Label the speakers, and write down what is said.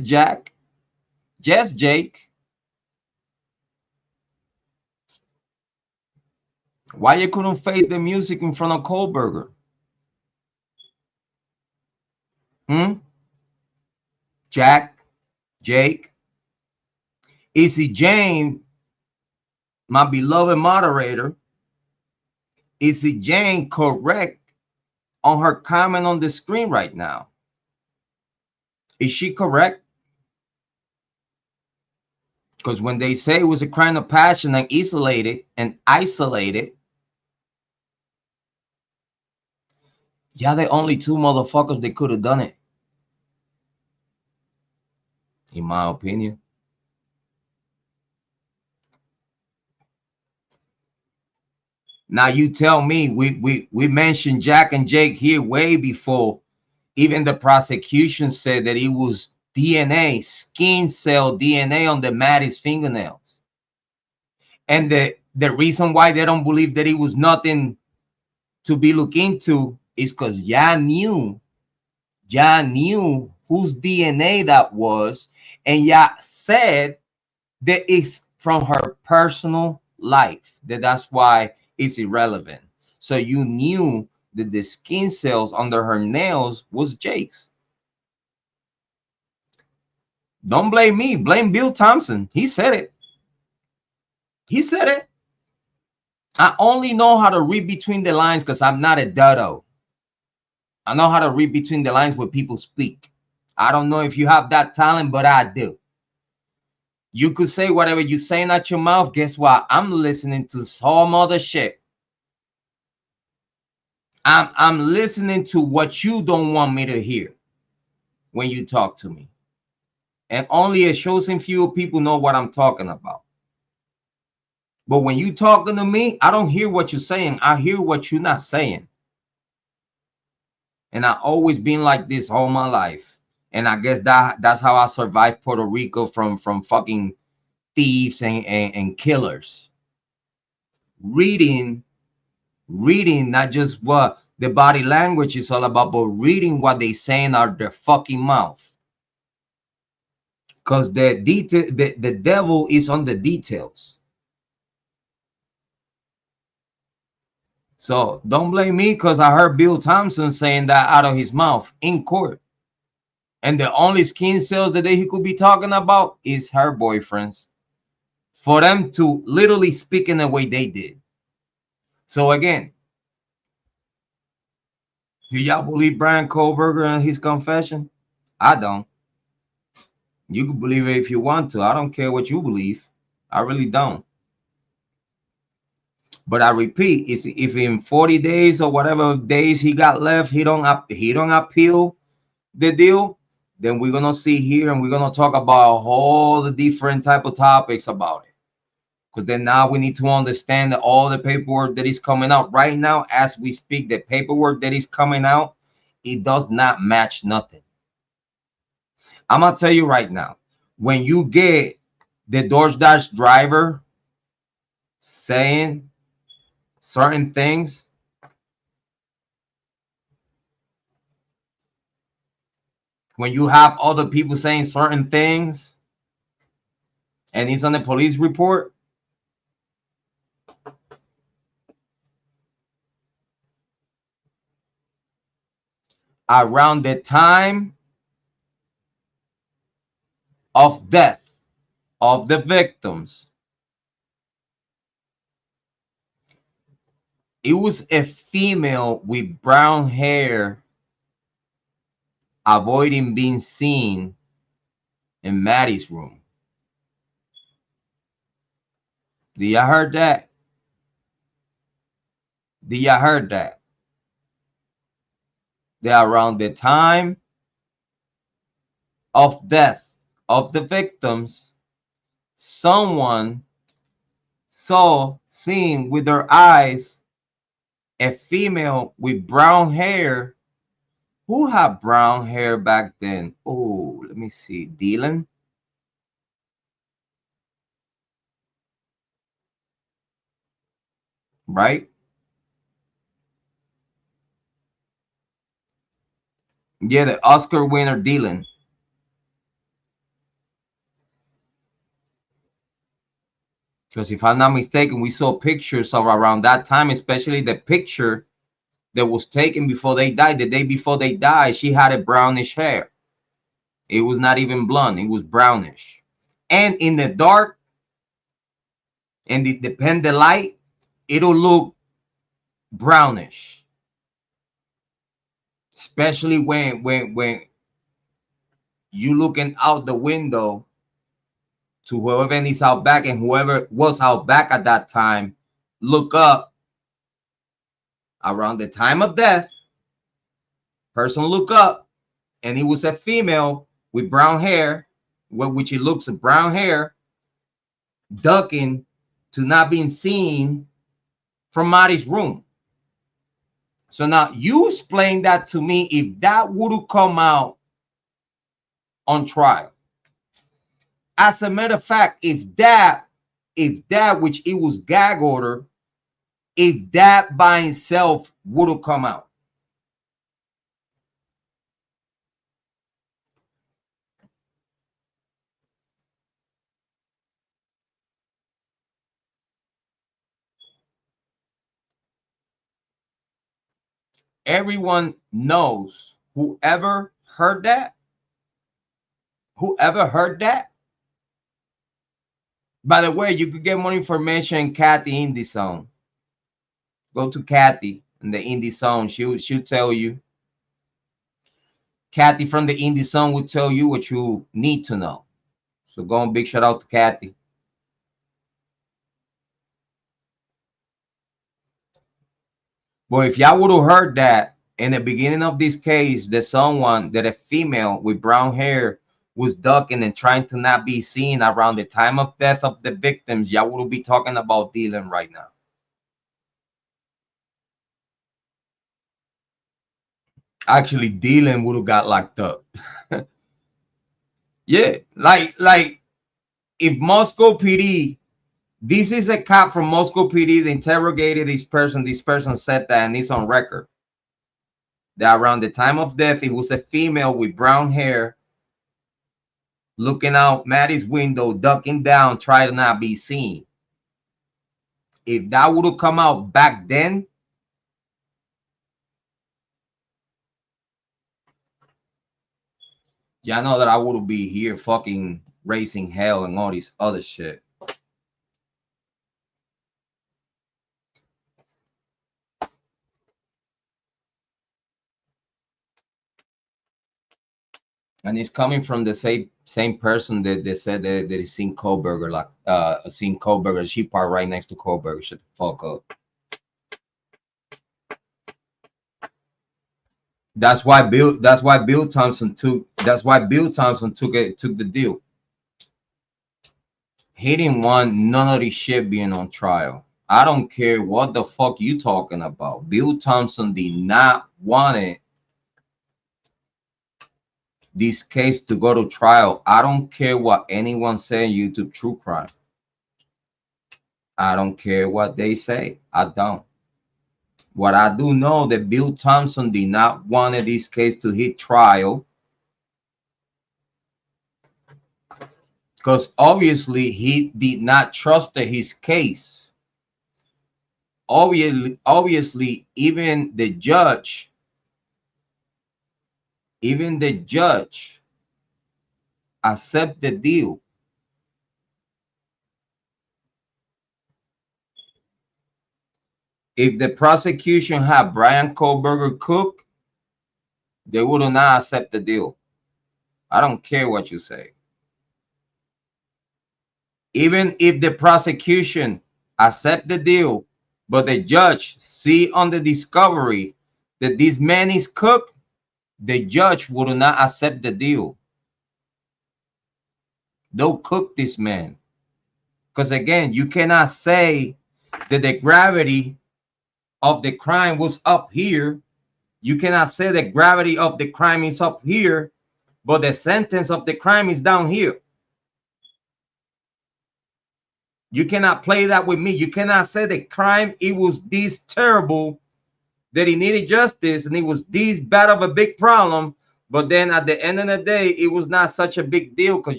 Speaker 1: Jack, just Jake. Why you couldn't face the music in front of Kohberger? Hmm? Jack, Jake, Easy Jane, my beloved moderator. Easy Jane correct on her comment on the screen right now? Is she correct? Because when they say it was a crime of passion and isolated, yeah, the only two motherfuckers that could have done it, in my opinion. Now you tell me, we mentioned Jack and Jake here way before even the prosecution said that it was DNA, skin cell DNA on the Maddie's fingernails. And the reason why they don't believe that it was nothing to be looked into is because y'all knew whose DNA that was, and y'all said that it's from her personal life. That's why it's irrelevant. So you knew that the skin cells under her nails was Jake's. Don't blame me. Blame Bill Thompson. He said it. He said it. I only know how to read between the lines because I'm not a dodo. I know how to read between the lines when people speak. I don't know if you have that talent, but I do. You could say whatever you're saying out your mouth. Guess what? I'm listening to some other shit. I'm listening to what you don't want me to hear when you talk to me. And only a chosen few people know what I'm talking about. But when you talking to me, I don't hear what you're saying. I hear what you're not saying. And I always been like this all my life. And I guess that's how I survived Puerto Rico from fucking thieves and killers. Reading, not just what the body language is all about, but reading what they saying out their fucking mouth. Because the devil is on the details. So don't blame me because I heard Bill Thompson saying that out of his mouth in court. And the only skin cells that he could be talking about is her boyfriends. For them to literally speak in the way they did. So again, do y'all believe Bryan Kohberger and his confession? I don't. You can believe it if you want to. I don't care what you believe. I really don't. But I repeat, if in 40 days or whatever days he got left, he don't appeal the deal, then we're gonna see here and we're gonna talk about all the different type of topics about it. Because then now we need to understand that all the paperwork that is coming out right now as we speak, the paperwork that is coming out, it does not match nothing. I'm gonna tell you right now, when you get the DoorDash driver saying certain things, when you have other people saying certain things, and it's on the police report, around the time of death of the victims, it was a female with brown hair avoiding being seen in Maddie's room. Do you heard that? Do you heard that? That around the time of death of the victims, someone seen with their eyes a female with brown hair. Who had brown hair back then? Oh, let me see. Dylan? Right? Yeah, the Oscar winner Dylan. Because if I'm not mistaken, we saw pictures of around that time, especially the picture that was taken before they died. The day before they died, she had a brownish hair. It was not even blonde. It was brownish. And in the dark, and it depend the light, it'll look brownish. Especially when you looking out the window to whoever is out back, and whoever was out back at that time, look up around the time of death. Person look up, and it was a female with brown hair, which it looks like brown hair, ducking to not being seen from Marty's room. So now you explain that to me. If that would have come out on trial, as a matter of fact, if that which it was gag order, if that by itself would have come out, everyone knows, whoever heard that, by the way, you could get more information in Kathy Indie Zone. Go to Kathy in the Indie Zone. She'll tell you. Kathy from the Indie Zone will tell you what you need to know. So go on, big shout out to Kathy. But if y'all would have heard that in the beginning of this case, that a female with brown hair was ducking and trying to not be seen around the time of death of the victims, y'all would be talking about dealing right now. Actually, Dylan would have got locked up. Yeah, like if Moscow PD, this is a cop from Moscow PD that interrogated this person. This person said that, and it's on record, that around the time of death, it was a female with brown hair looking out Maddie's window, ducking down, trying to not be seen. If that would have come out back then, y'all know that I would be here fucking raising hell and all this other shit. And it's coming from the same person that they said that is seen Kohberger, like seen Kohberger. She parked right next to Kohberger. Shut the fuck up. That's why Bill Thompson took the deal. He didn't want none of this shit being on trial. I don't care what the fuck you talking about. Bill Thompson did not want it, this case, to go to trial. I don't care what anyone say on YouTube True Crime. I don't care what they say. I don't. What I do know, that Bill Thompson did not want this case to hit trial, because obviously he did not trust his case. Obviously, even the judge accept the deal. If the prosecution had Bryan Kohberger cook, they would not accept the deal. I don't care what you say. Even if the prosecution accept the deal, but the judge see on the discovery that this man is cooked, the judge would not accept the deal. They'll cook this man. Because again, you cannot say that the gravity of the crime was up here. You cannot say the gravity of the crime is up here, but the sentence of the crime is down here. You cannot play that with me. You cannot say the crime, it was this terrible that he needed justice and it was this bad of a big problem, but then at the end of the day, it was not such a big deal because